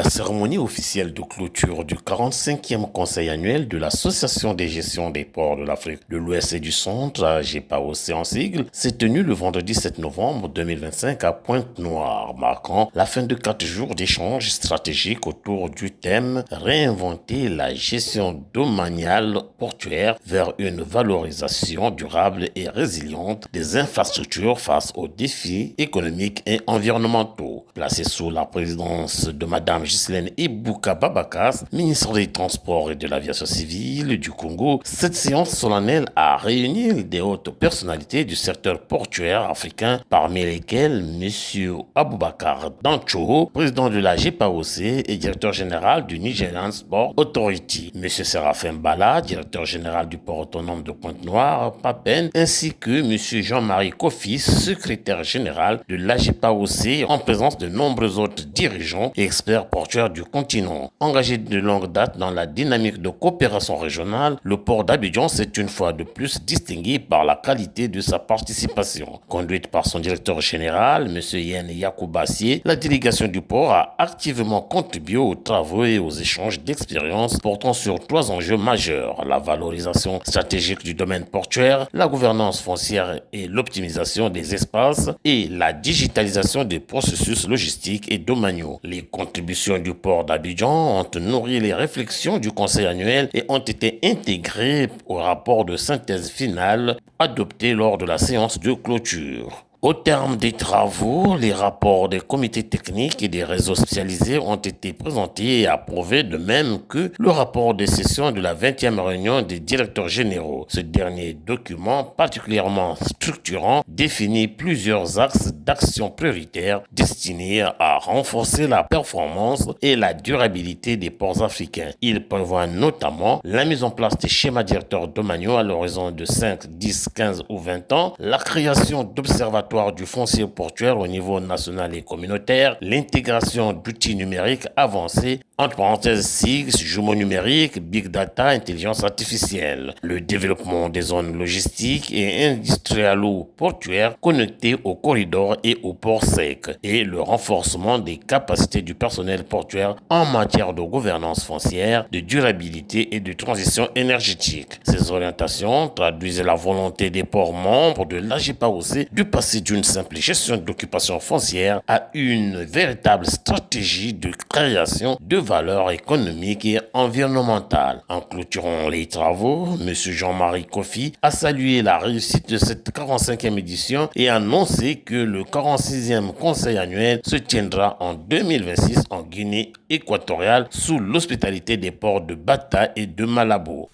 cérémonie officielle de clôture du 45e Conseil annuel de l'Association des gestions des ports de l'Afrique de l'Ouest et du Centre, AGPAOC en sigle, s'est tenue le vendredi 7 novembre 2025 à Pointe-Noire, marquant la fin de 4 jours d'échanges stratégiques autour du thème « Réinventer la gestion domaniale portuaire vers une valorisation durable et résiliente des infrastructures face aux défis économiques et environnementaux ». Placé sous la présidence de Madame Ghislaine Ebouka Babakas, ministre des Transports et de l'Aviation civile du Congo, cette séance solennelle a réuni des hautes personnalités du secteur portuaire africain, parmi lesquelles M. Aboubakar Dancho, président de la GPAOC et directeur général du Nigerian Sport Authority, M. Séraphin Bala, directeur général du port autonome de Pointe-Noire, Papen, ainsi que M. Jean-Marie Kofi, secrétaire général de l'AGPAOC, en présence de nombreux autres dirigeants et experts portuaires du continent. Engagé de longue date dans la dynamique de coopération régionale, le port d'Abidjan s'est une fois de plus distingué par la qualité de sa participation. Conduite par son directeur général, M. Yen Yakoubassier, la délégation du port a activement contribué aux travaux et aux échanges d'expériences portant sur 3 enjeux majeurs: la valorisation stratégique du domaine portuaire, la gouvernance foncière et l'optimisation des espaces, et la digitalisation des processus logistiques et domaniaux. Les contributions du port d'Abidjan ont nourri les réflexions du conseil annuel et ont été intégrées au rapport de synthèse finale adopté lors de la séance de clôture. Au terme des travaux, les rapports des comités techniques et des réseaux spécialisés ont été présentés et approuvés, de même que le rapport de session de la 20e réunion des directeurs généraux. Ce dernier document, particulièrement structurant, définit plusieurs axes d'action prioritaires destinés à renforcer la performance et la durabilité des ports africains. Il prévoit notamment la mise en place des schémas directeurs domaniaux à l'horizon de 5, 10, 15 ou 20 ans, la création d'observatoires du foncier portuaire au niveau national et communautaire, l'intégration d'outils numériques avancés, entre parenthèses SIG, jumeaux numériques, Big Data, intelligence artificielle, le développement des zones logistiques et industrialo-portuaires connectées aux corridors et aux ports secs, et le renforcement des capacités du personnel portuaire en matière de gouvernance foncière, de durabilité et de transition énergétique. Ces orientations traduisent la volonté des ports membres de l'AGPAOC de passer d'une simple gestion d'occupation foncière à une véritable stratégie de création de valeur économique et environnementale. En clôturant les travaux, M. Jean-Marie Kofi a salué la réussite de cette 45e édition et annoncé que le 46e conseil annuel se tiendra en 2026 en Guinée équatoriale sous l'hospitalité des ports de Bata et de Malabo.